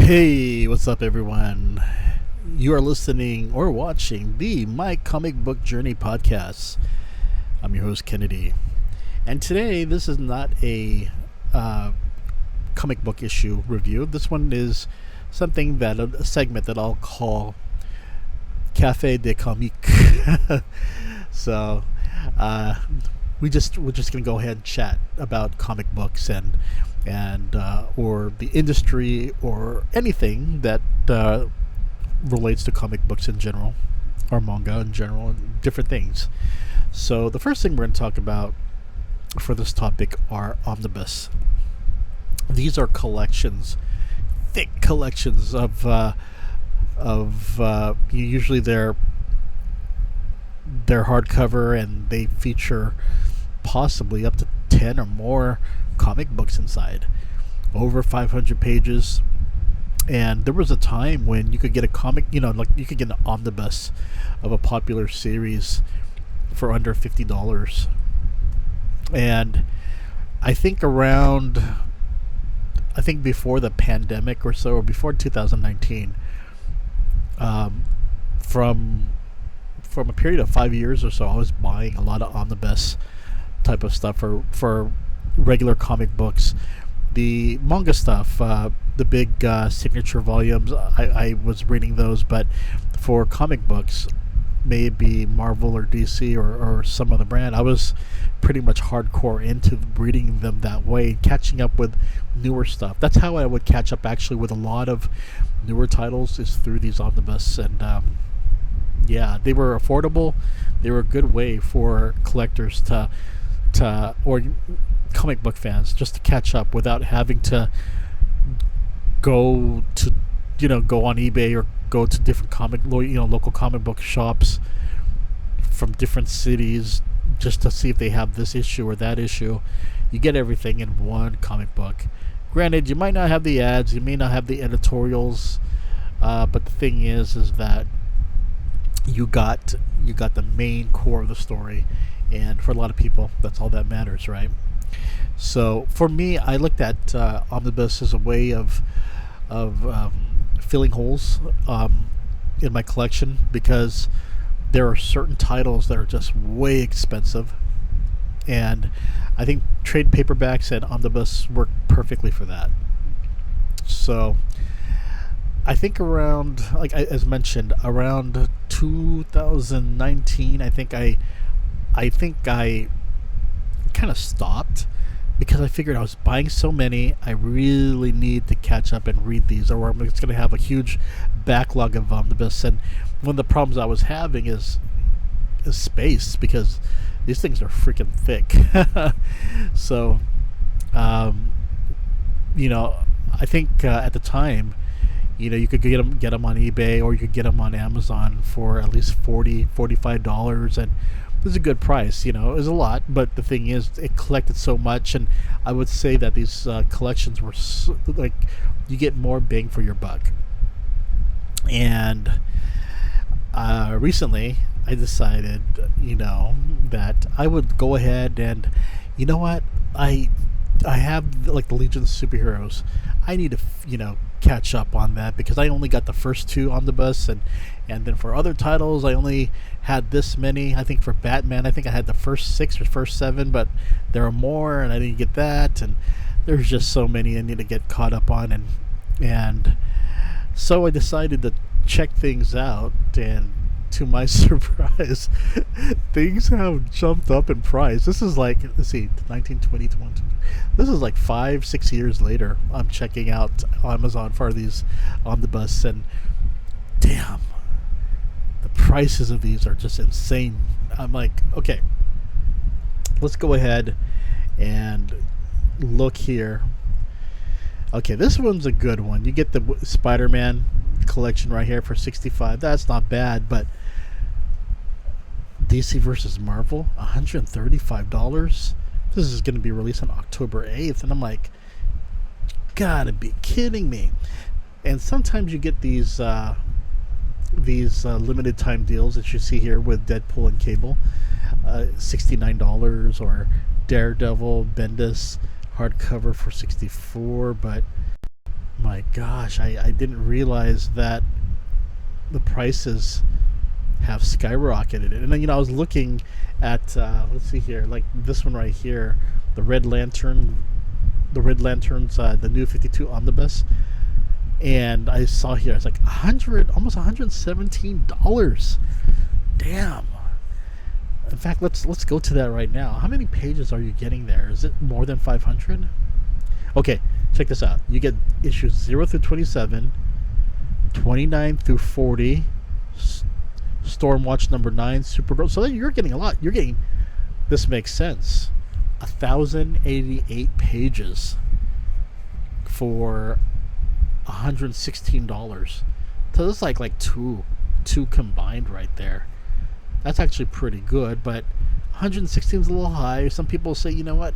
Hey, what's up, everyone? You are listening or watching the My Comic Book Journey podcast. I'm your host, Kennedy. And today, this is not a comic book issue review. This one is something that a segment that I'll call Café du Comic. So, we're just gonna go ahead and chat about comic books and or the industry or anything that relates to comic books in general or manga in general and different things. So the first thing we're going to talk about for this topic are omnibus. These are collections, thick collections of usually they're hardcover, and they feature possibly up to 10 or more comic books inside, over 500 pages. And there was a time when you could get a comic, like you could get an omnibus of a popular series for under $50. And I think before the pandemic or so, or before 2019, from a period of 5 years or so, I was buying a lot of omnibus type of stuff for regular comic books. The manga stuff, the big signature volumes, I was reading those, but for comic books, maybe Marvel or DC or some other brand, I was pretty much hardcore into reading them that way, catching up with newer stuff. That's how I would catch up actually with a lot of newer titles, is through these omnibus. And yeah, they were affordable. They were a good way for collectors or comic book fans just to catch up without having to go on eBay or go to different local comic book shops from different cities just to see if they have this issue or that issue. You get everything in one comic book. Granted, you might not have the ads, you may not have the editorials, but the thing is that you got the main core of the story, and for a lot of people, that's all that matters, right? So for me, I looked at omnibus as a way of filling holes in my collection, because there are certain titles that are just way expensive, and I think trade paperbacks and omnibus work perfectly for that. So I think around, as mentioned, around 2019, I think I kind of stopped, because I figured I was buying so many, I really need to catch up and read these, or I'm just going to have a huge backlog of omnibus. And one of the problems I was having is space, because these things are freaking thick. So, I think at the time, you could get them on eBay, or you could get them on Amazon for at least $45, and it was a good price. It was a lot, but the thing is, it collected so much, and I would say that these collections were you get more bang for your buck. And recently, I decided, that I would go ahead and, you know what, I have the Legion of Superheroes. I need to, catch up on that, because I only got the first two omnibus, and then for other titles, I only had this many. I think for Batman, I think I had the first 6 or first 7, but there are more, and I didn't get that, and there's just so many I need to get caught up on, and so I decided to check things out, and to my surprise, things have jumped up in price. This is 19, 20, 21. This is 5-6 years later. I'm checking out Amazon for these omnibus, and damn, the prices of these are just insane. I'm like, okay, let's go ahead and look here. Okay, this one's a good one. You get the Spider-Man collection right here for $65. That's not bad, but DC versus Marvel, $135. This is going to be released on October 8th, and I'm like, gotta be kidding me. And sometimes you get these limited time deals that you see here with Deadpool and Cable, $69, or Daredevil Bendis hardcover for $64. But My gosh, I didn't realize that the prices have skyrocketed. And then, I was looking at, let's see here, like this one right here, the Red Lantern, the new 52 Omnibus. And I saw here, it's like almost $117. Damn. In fact, let's go to that right now. How many pages are you getting there? Is it more than 500? Okay, check this out. You get issues 0 through 27, 29 through 40, Stormwatch number 9, Supergirl. So you're getting a lot. This makes sense, 1,088 pages for $116. So that's like two combined right there. That's actually pretty good, but 116 is a little high. Some people say, you know what,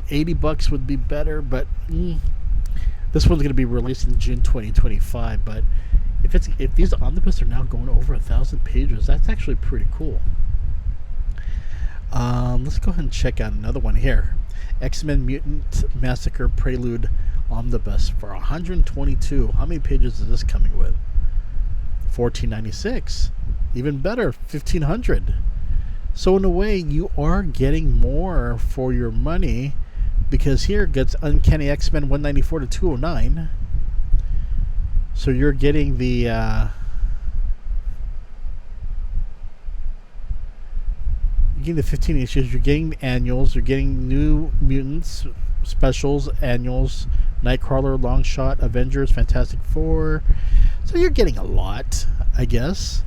$80 would be better, but this one's going to be released in June 2025. But if these omnibus are now going over 1,000 pages, that's actually pretty cool. Let's go ahead and check out another one here. X-Men Mutant Massacre Prelude Omnibus for 122. How many pages is this coming with? 1496. Even better, 1,500. So in a way, you are getting more for your money, because here it gets Uncanny X-Men 194 to 209. So you're getting the 15 issues, you're getting the annuals, you're getting New Mutants specials, annuals, Nightcrawler, Longshot, Avengers, Fantastic Four. So you're getting a lot, I guess,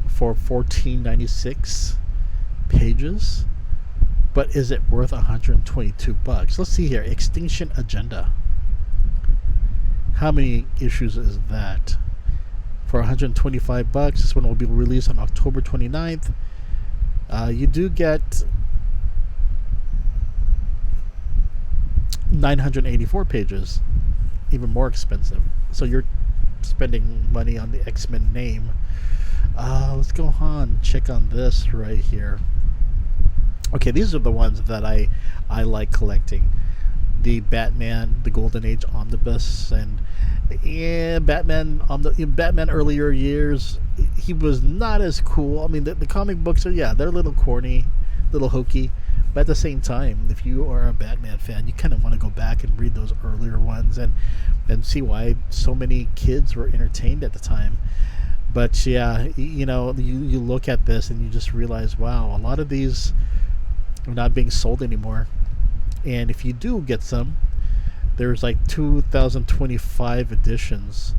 for 1496 pages. But is it worth $122? Let's see here. Extinction Agenda. How many issues is that? For $125. This one will be released on October 29th. You do get 984 pages. Even more expensive. So you're spending money on the X-Men name. Let's go on, check on this right here. Okay, these are the ones that I like collecting. The Batman, the Golden Age Omnibus, and Batman earlier years, he was not as cool. I mean, the comic books are, they're a little corny, a little hokey, but at the same time, if you are a Batman fan, you kind of want to go back and read those earlier ones and see why so many kids were entertained at the time. But you look at this and you just realize, wow, a lot of these are not being sold anymore. And if you do get some, there's like 2025 editions.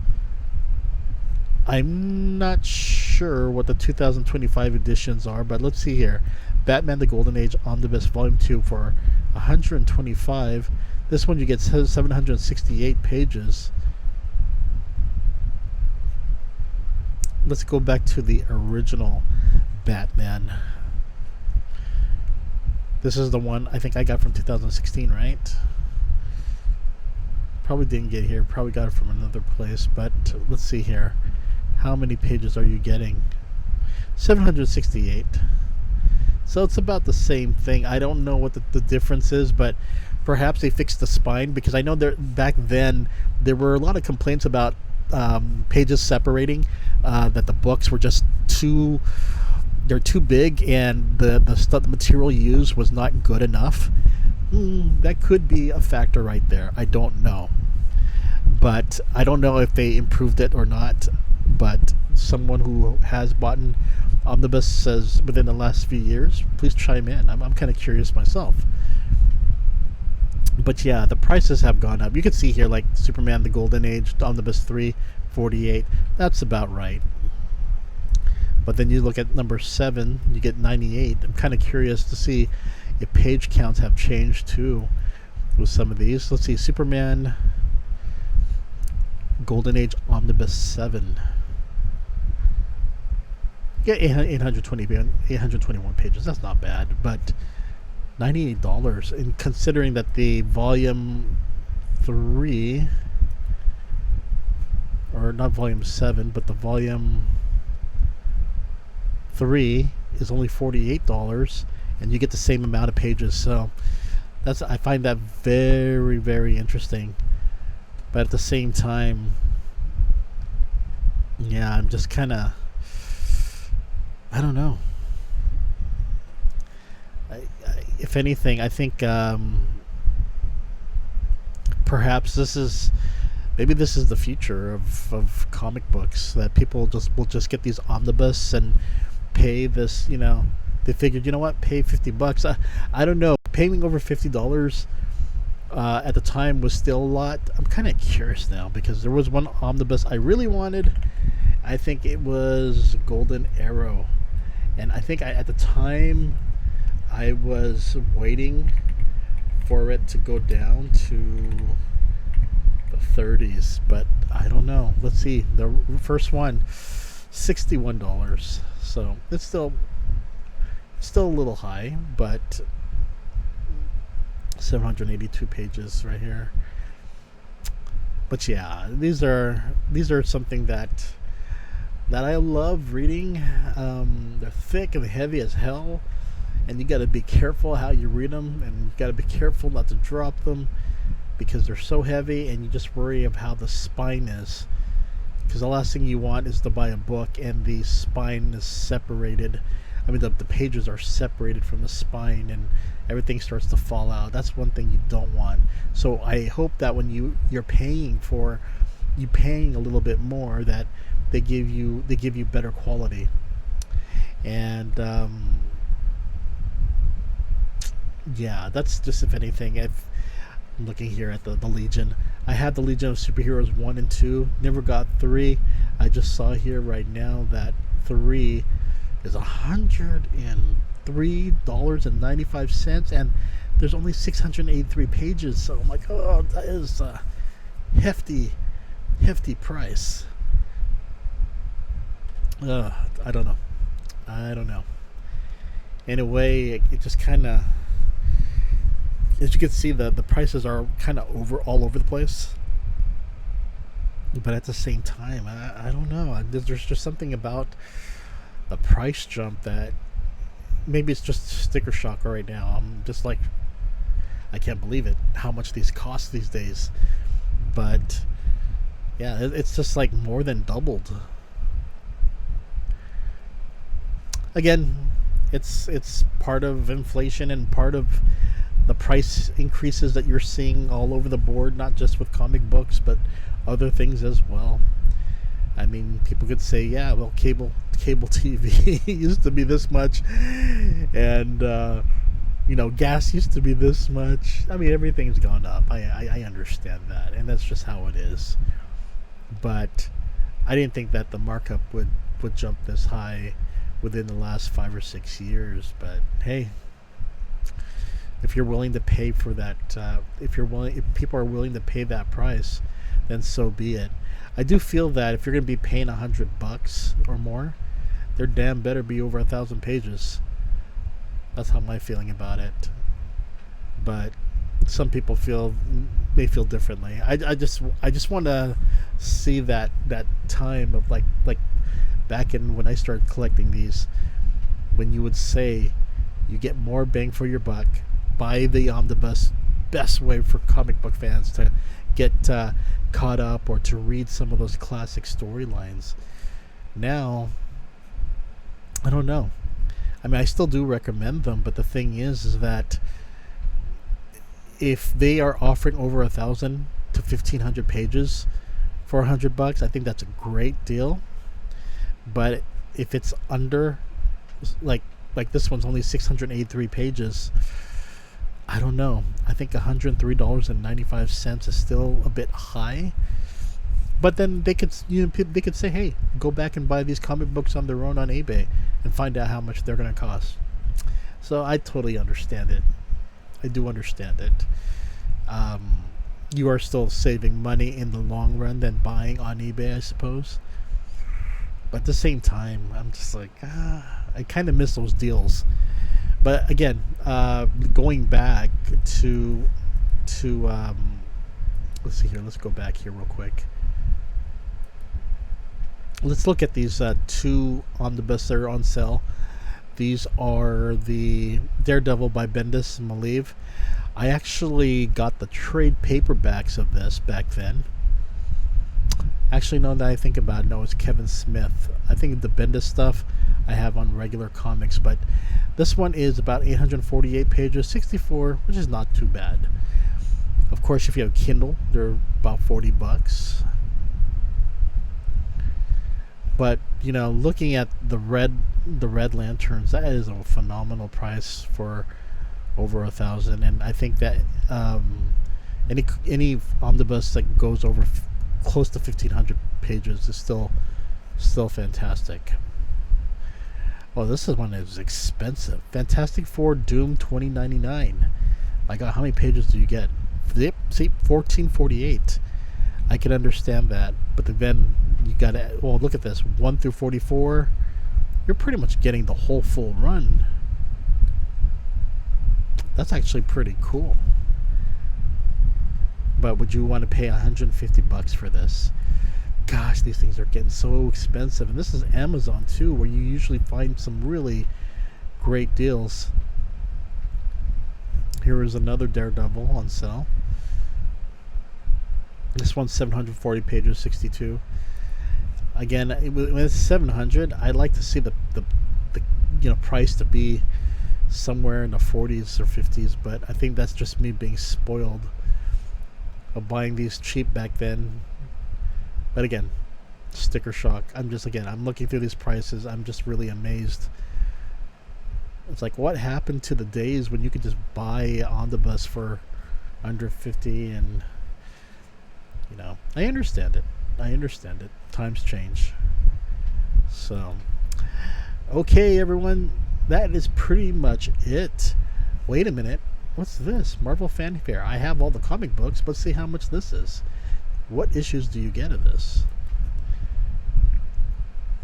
I'm not sure what the 2025 editions are, but let's see here. Batman the Golden Age Omnibus Volume 2 for $125. This one you get 768 pages. Let's go back to the original Batman. This is the one I think I got from 2016, right? Probably didn't get here. Probably got it from another place. But let's see here. How many pages are you getting? 768. So it's about the same thing. I don't know what the difference is, but perhaps they fixed the spine, because I know back then there were a lot of complaints about pages separating, that the books were just too big, and the material used was not good enough. That could be a factor right there. I don't know, but I don't know if they improved it or not. But someone who has bought an Omnibus says within the last few years, please chime in. I'm kind of curious myself. But yeah, the prices have gone up. You can see here, like Superman the Golden Age Omnibus 3, 48. That's about right. But then you look at number 7, you get 98. I'm kind of curious to see if page counts have changed too with some of these. Let's see, Superman Golden Age Omnibus 7. Yeah, 821 pages. That's not bad, but $98. And considering that the volume 3, or not volume 7, but the volume 3 is only $48, and you get the same amount of pages. So I find that very, very interesting. But at the same time, yeah, I'm just kind of, I don't know. If anything, I think perhaps maybe this is the future of comic books, that people just will just get these omnibus and pay this, they figured, what, pay $50. I don't know, paying over $50 at the time was still a lot. I'm kind of curious now, because there was one omnibus I really wanted. I think it was Golden Arrow, and I think at the time I was waiting for it to go down to the 30s, but I don't know. Let's see. The first one, $61. So it's still a little high, but 782 pages right here. But yeah, these are something that I love reading. They're thick and heavy as hell, and you got to be careful how you read them, and you got to be careful not to drop them, because they're so heavy, and you just worry of how the spine is, because the last thing you want is to buy a book and the spine is separated. I mean, the pages are separated from the spine, and everything starts to fall out. That's one thing you don't want. So I hope that when you're paying a little bit more, that they give you better quality. And yeah, that's just, if anything. If I'm looking here at the Legion, I had the Legion of Superheroes 1 and 2, never got 3. I just saw here right now that 3 is $103.95, and there's only 683 pages. So I'm like, oh, that is a hefty price. I don't know. In a way, it just kind of, as you can see, the prices are kind of all over the place. But at the same time, I don't know. There's just something about the price jump that maybe it's just sticker shock right now. I'm just like, I can't believe it, how much these cost these days. But yeah, it's just like more than doubled. Again, it's part of inflation and part of the price increases that you're seeing all over the board, not just with comic books, but other things as well. I mean, people could say, yeah, well, cable TV used to be this much, and gas used to be this much. I mean, everything's gone up. I understand that, and that's just how it is. But I didn't think that the markup would jump this high within the last 5 or 6 years. But hey, if you're willing to pay for that, if people are willing to pay that price, then so be it. I do feel that if you're going to be paying $100 or more, there damn better be over 1,000 pages. That's how my feeling about it. But some people may feel differently. I just want to see that time of like back in when I started collecting these, when you would say you get more bang for your buck, buy the omnibus. Best way for comic book fans to get caught up or to read some of those classic storylines. Now, I don't know. I mean, I still do recommend them, but the thing is that if they are offering over 1,000 to 1,500 pages for $100, I think that's a great deal. But if it's under, like this one's only 683 pages, I don't know. I think $103.95 is still a bit high. But then they could say, hey, go back and buy these comic books on their own on eBay and find out how much they're going to cost. So I totally understand it. I do understand it. You are still saving money in the long run than buying on eBay, I suppose. But at the same time, I'm just like, I kind of miss those deals. But again, going back to let's see here. Let's go back here real quick. Let's look at these two omnibus that are on sale. These are the Daredevil by Bendis and Malieve. I actually got the trade paperbacks of this back then, Actually, no, that I think about it, no, it's Kevin Smith. I think the Bendis stuff I have on regular comics, but this one is about 848 pages, 64, which is not too bad. Of course, if you have Kindle, they're about $40. But looking at the red lanterns, that is a phenomenal price for over 1,000. And I think that any omnibus that goes over close to 1,500 pages is still fantastic. Oh, this one is expensive. Fantastic Four Doom 2099. My God, how many pages do you get? See, 1448. I can understand that, but then you gotta. Well, look at this, 1 through 44. You're pretty much getting the whole full run. That's actually pretty cool. But would you want to pay $150 for this? Gosh, these things are getting so expensive, and this is Amazon too, where you usually find some really great deals. Here is another Daredevil on sale. This one's 740 pages, 62. Again, when it's 700, I'd like to see the price to be somewhere in the 40s or 50s, but I think that's just me being spoiled of buying these cheap back then. But again, sticker shock. I'm looking through these prices. I'm just really amazed. It's like, what happened to the days when you could just buy Omnibus for under 50? And I understand it. Times change. So, okay, everyone, that is pretty much it. Wait a minute. What's this? Marvel Fanfare. I have all the comic books. Let's see how much this is. What issues do you get of this?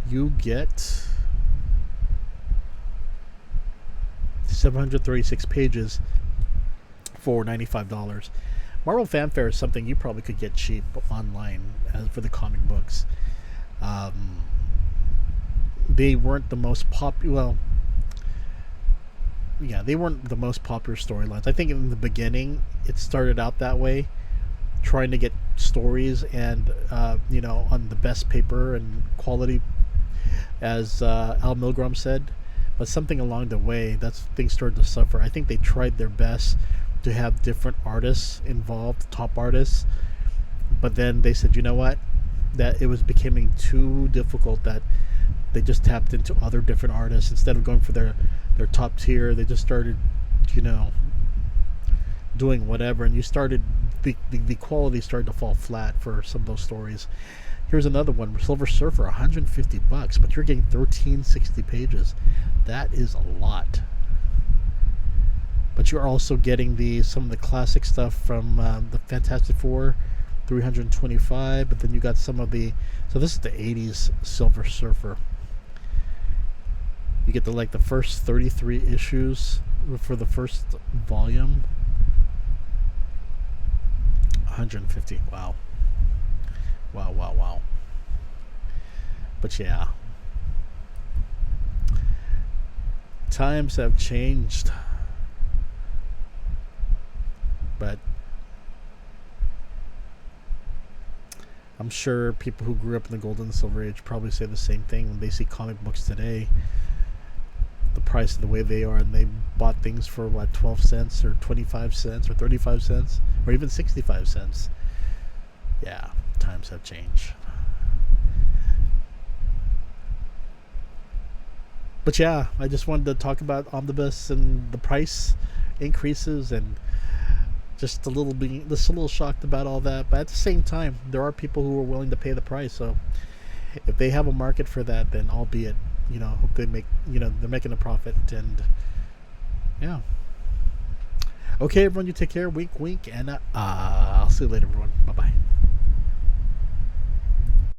You get 736 pages for $95. Marvel Fanfare is something you probably could get cheap online for the comic books. They weren't the most popular. Well, yeah, they weren't the most popular storylines. I think in the beginning it started out that way, trying to get stories and on the best paper and quality, as Al Milgrom said. But something along the way, things started to suffer. I think they tried their best to have different artists involved, top artists, but then they said, you know what, that it was becoming too difficult, that they just tapped into other different artists instead of going for their top tier. They just started doing whatever, and the quality started to fall flat for some of those stories. Here's another one, Silver Surfer, $150, but you're getting 1360 pages. That is a lot. But you're also getting some of the classic stuff from the Fantastic Four, 325. But then you got some of so this is the 80s Silver Surfer. You get the first 33 issues for the first volume. 150. Wow. But yeah, times have changed. But I'm sure people who grew up in the Golden and Silver Age probably say the same thing when they see comic books today. The price of the way they are, and they bought things for 12 cents or 25 cents or 35 cents or even 65 cents. Yeah, times have changed. But yeah, I just wanted to talk about Omnibus and the price increases, and just a little shocked about all that. But at the same time, there are people who are willing to pay the price. So if they have a market for that, then albeit, hope they make, they're making a profit. And yeah. Okay, everyone, you take care. Wink, wink, and I'll see you later, everyone. Bye-bye.